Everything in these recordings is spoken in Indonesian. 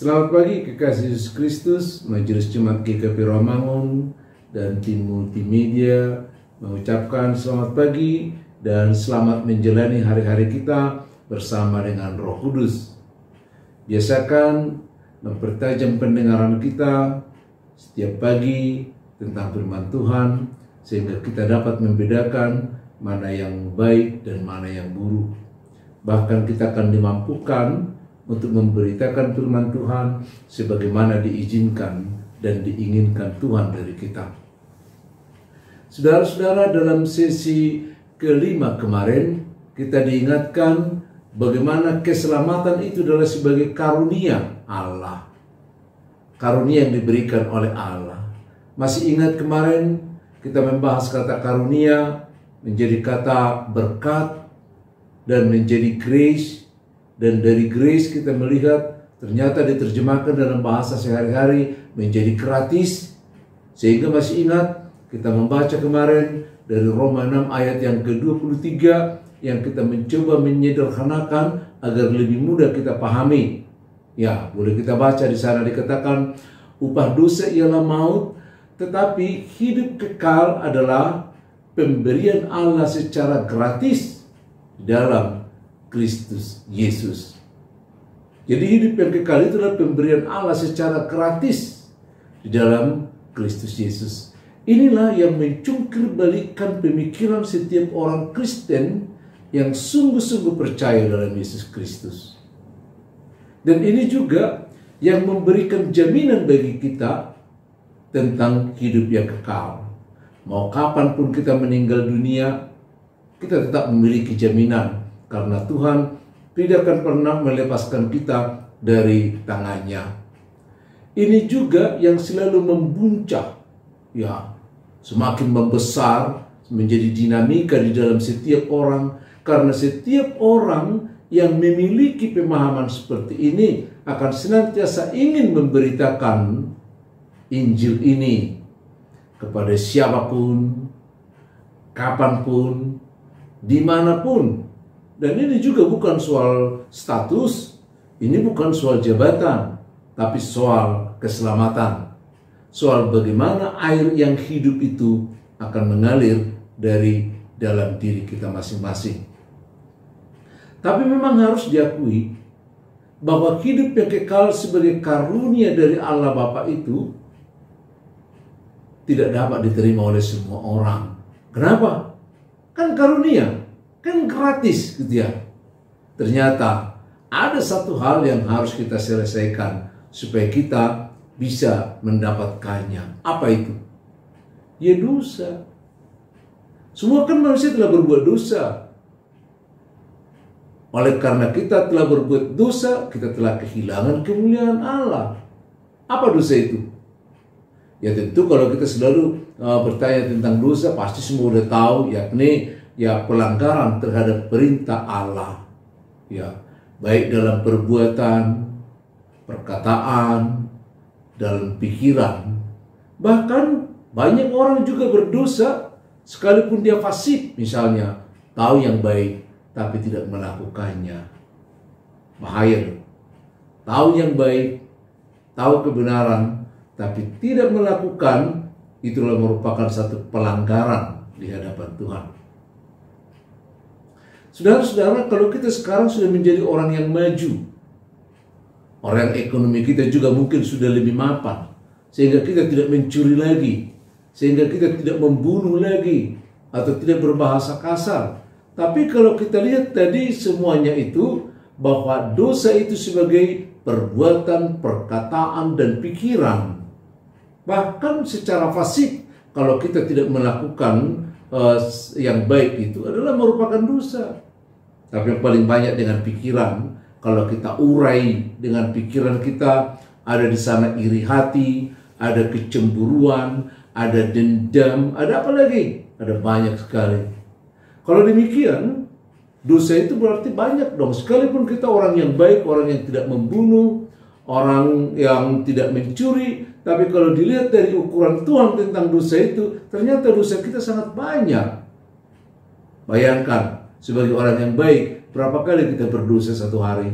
Selamat pagi kekasih Yesus Kristus, Majelis Jemaat GKP Rawamangun dan tim multimedia mengucapkan selamat pagi dan selamat menjalani hari-hari kita bersama dengan Roh Kudus. Biasakan mempertajam pendengaran kita setiap pagi tentang firman Tuhan sehingga kita dapat membedakan mana yang baik dan mana yang buruk. Bahkan kita akan dimampukan untuk memberitakan firman Tuhan sebagaimana diizinkan dan diinginkan Tuhan dari kita. Saudara-saudara, dalam sesi kelima kemarin kita diingatkan bagaimana keselamatan itu adalah sebagai karunia Allah. Karunia yang diberikan oleh Allah. Masih ingat kemarin kita membahas kata karunia menjadi kata berkat dan menjadi grace. Dan dari grace kita melihat ternyata diterjemahkan dalam bahasa sehari-hari menjadi gratis. Sehingga masih ingat kita membaca kemarin dari Roma 6 ayat yang ke-23 yang kita mencoba menyederhanakan agar lebih mudah kita pahami. Ya, boleh kita baca di sana dikatakan upah dosa ialah maut, tetapi hidup kekal adalah pemberian Allah secara gratis dalam Kristus Yesus. Jadi hidup yang kekal itu adalah pemberian Allah secara gratis di dalam Kristus Yesus. Inilah yang mencungkir balikkan pemikiran setiap orang Kristen yang sungguh-sungguh percaya dalam Yesus Kristus. Dan ini juga yang memberikan jaminan bagi kita tentang hidup yang kekal. Mau kapanpun kita meninggal dunia, kita tetap memiliki jaminan. Karena Tuhan tidak akan pernah melepaskan kita dari tangannya. Ini juga yang selalu membuncah, ya, semakin membesar, menjadi dinamika di dalam setiap orang. Karena setiap orang yang memiliki pemahaman seperti ini akan senantiasa ingin memberitakan Injil ini kepada siapapun, kapanpun, dimanapun. Dan ini juga bukan soal status, ini bukan soal jabatan, tapi soal keselamatan. Soal bagaimana air yang hidup itu akan mengalir dari dalam diri kita masing-masing. Tapi memang harus diakui bahwa hidup yang kekal sebagai karunia dari Allah Bapa itu tidak dapat diterima oleh semua orang. Kenapa? Kan karunia. Kan gratis gitu ya. Ternyata ada satu hal yang harus kita selesaikan supaya kita bisa mendapatkannya. Apa itu? Ya dosa. Semua kan manusia telah berbuat dosa. Oleh karena kita telah berbuat dosa, kita telah kehilangan kemuliaan Allah. Apa dosa itu? Ya tentu kalau kita selalu bertanya tentang dosa, pasti semua udah tahu, yakni ya pelanggaran terhadap perintah Allah. Ya, baik dalam perbuatan, perkataan, dalam pikiran. Bahkan banyak orang juga berdosa sekalipun dia fasik, misalnya tahu yang baik tapi tidak melakukannya. Bahaya. Tahu yang baik, tahu kebenaran tapi tidak melakukan, itulah merupakan satu pelanggaran di hadapan Tuhan. Saudara-saudara, kalau kita sekarang sudah menjadi orang yang maju, orang ekonomi kita juga mungkin sudah lebih mapan, sehingga kita tidak mencuri lagi, sehingga kita tidak membunuh lagi, atau tidak berbahasa kasar. Tapi kalau kita lihat tadi semuanya itu, bahwa dosa itu sebagai perbuatan, perkataan, dan pikiran. Bahkan secara fasik, kalau kita tidak melakukan yang baik itu adalah merupakan dosa. Tapi yang paling banyak dengan pikiran. Kalau kita urai dengan pikiran kita, ada di sana iri hati, ada kecemburuan, ada dendam, ada apa lagi? Ada banyak sekali. Kalau demikian, dosa itu berarti banyak dong. Sekalipun kita orang yang baik, orang yang tidak membunuh, orang yang tidak mencuri, tapi kalau dilihat dari ukuran Tuhan tentang dosa itu, ternyata dosa kita sangat banyak. Bayangkan, sebagai orang yang baik, berapa kali kita berdosa satu hari?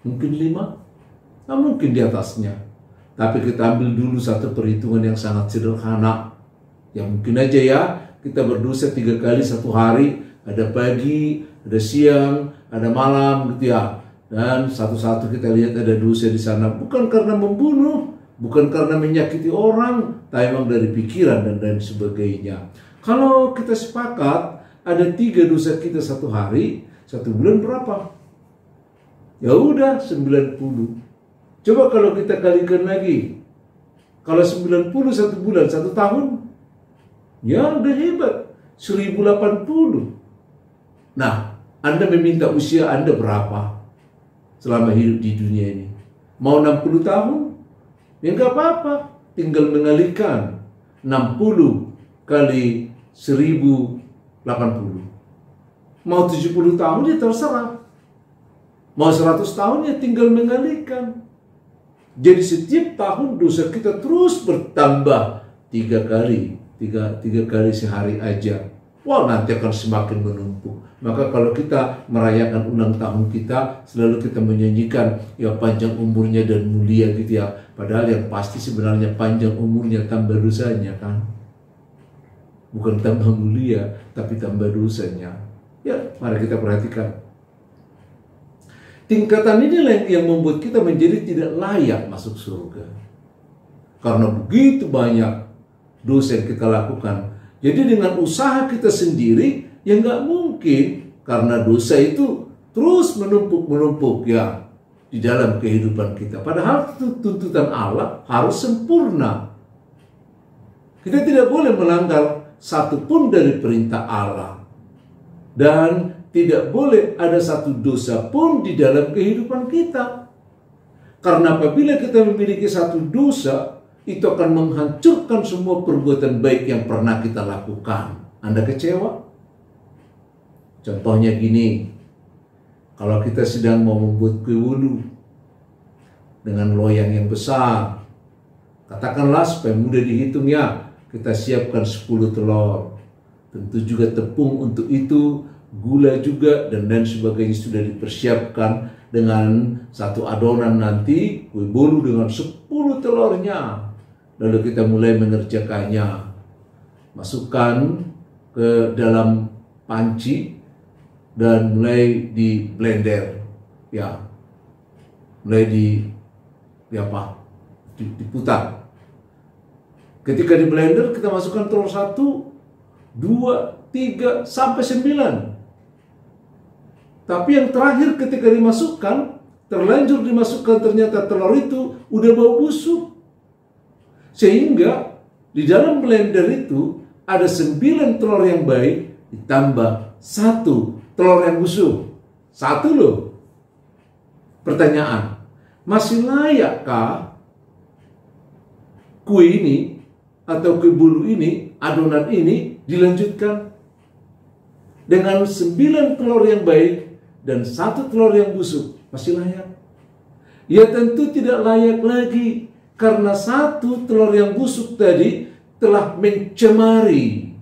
Mungkin 5 Nggak mungkin di atasnya. Tapi kita ambil dulu satu perhitungan yang sangat sederhana. Yang mungkin aja ya, kita berdosa 3 kali satu hari. Ada pagi, ada siang, ada malam gitu ya. Dan satu-satu kita lihat ada dosa di sana. Bukan karena membunuh, bukan karena menyakiti orang, tapi memang dari pikiran dan lain sebagainya. Kalau kita sepakat ada 3 dosa kita satu hari, 1 bulan berapa? Ya udah 90. Coba kalau kita kalikan lagi. Kalau 90 1 bulan, 1 tahun, ya udah hebat. 1080. Nah, Anda meminta usia Anda berapa selama hidup di dunia ini? Mau 60 tahun? Ya nggak apa-apa. Tinggal mengalikan 60 kali 1080. Mau 70 tahun ya terserah. Mau 100 tahun ya tinggal mengalikan. Jadi setiap tahun dosa kita terus bertambah 3 kali. 3 kali sehari aja. Wah, nanti akan semakin menumpuk. Maka kalau kita merayakan ulang tahun kita, selalu kita menyanyikan ya panjang umurnya dan mulia gitu ya. Padahal yang pasti sebenarnya panjang umurnya tambah dosanya kan. Bukan tambah mulia, tapi tambah dosanya. Ya, mari kita perhatikan. Tingkatan inilah yang membuat kita menjadi tidak layak masuk surga. Karena begitu banyak dosa yang kita lakukan. Jadi dengan usaha kita sendiri, ya nggak mungkin. Karena dosa itu terus menumpuk ya di dalam kehidupan kita. Padahal tuntutan Allah harus sempurna. Kita tidak boleh melanggar satupun dari perintah Allah. Dan tidak boleh ada satu dosa pun di dalam kehidupan kita. Karena apabila kita memiliki satu dosa, itu akan menghancurkan semua perbuatan baik yang pernah kita lakukan. Anda kecewa? Contohnya gini, kalau kita sedang mau membuat kue wulu dengan loyang yang besar, katakanlah supaya mudah dihitung ya, kita siapkan 10 telur. Tentu juga tepung untuk itu, gula juga, dan lain sebagainya sudah dipersiapkan dengan satu adonan nanti, kue bolu dengan 10 telurnya. Lalu kita mulai mengerjakannya. Masukkan ke dalam panci dan mulai di blender. Ya. Mulai diputar. Ketika di blender kita masukkan telur 1, 2, 3 sampai 9. Tapi yang terakhir ketika dimasukkan, terlanjur dimasukkan ternyata telur itu udah bau busuk. Sehingga di dalam blender itu ada 9 telur yang baik ditambah 1 telur yang busuk. 1 loh. Pertanyaan, masih layakkah kue ini atau kue bolu ini, adonan ini dilanjutkan? Dengan 9 telur yang baik dan 1 telur yang busuk, masih layak? Ya tentu tidak layak lagi. Karena 1 telur yang busuk tadi telah mencemari.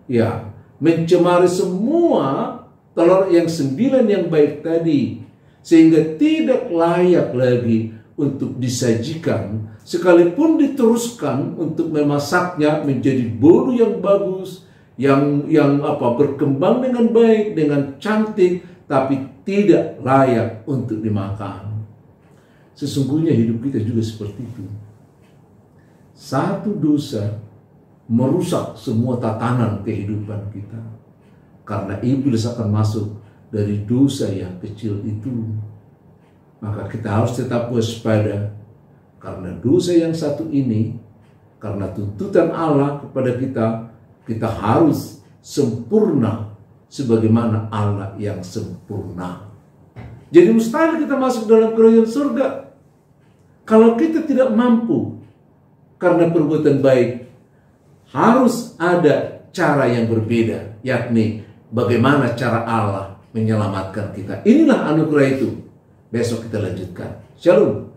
Ya, mencemari semua telur yang 9 yang baik tadi. Sehingga tidak layak lagi untuk disajikan. Sekalipun diteruskan untuk memasaknya menjadi bolu yang bagus. Yang berkembang dengan baik, dengan cantik. Tapi tidak layak untuk dimakan. Sesungguhnya hidup kita juga seperti itu. Satu dosa merusak semua tatanan kehidupan kita. Karena iblis akan masuk dari dosa yang kecil itu. Maka kita harus tetap waspada. Karena dosa yang satu ini, karena tuntutan Allah kepada kita, kita harus sempurna sebagaimana Allah yang sempurna. Jadi mustahil kita masuk dalam kerajaan surga kalau kita tidak mampu. Karena perbuatan baik harus ada cara yang berbeda, yakni bagaimana cara Allah menyelamatkan kita. Inilah anugerah itu. Besok kita lanjutkan. Shalom.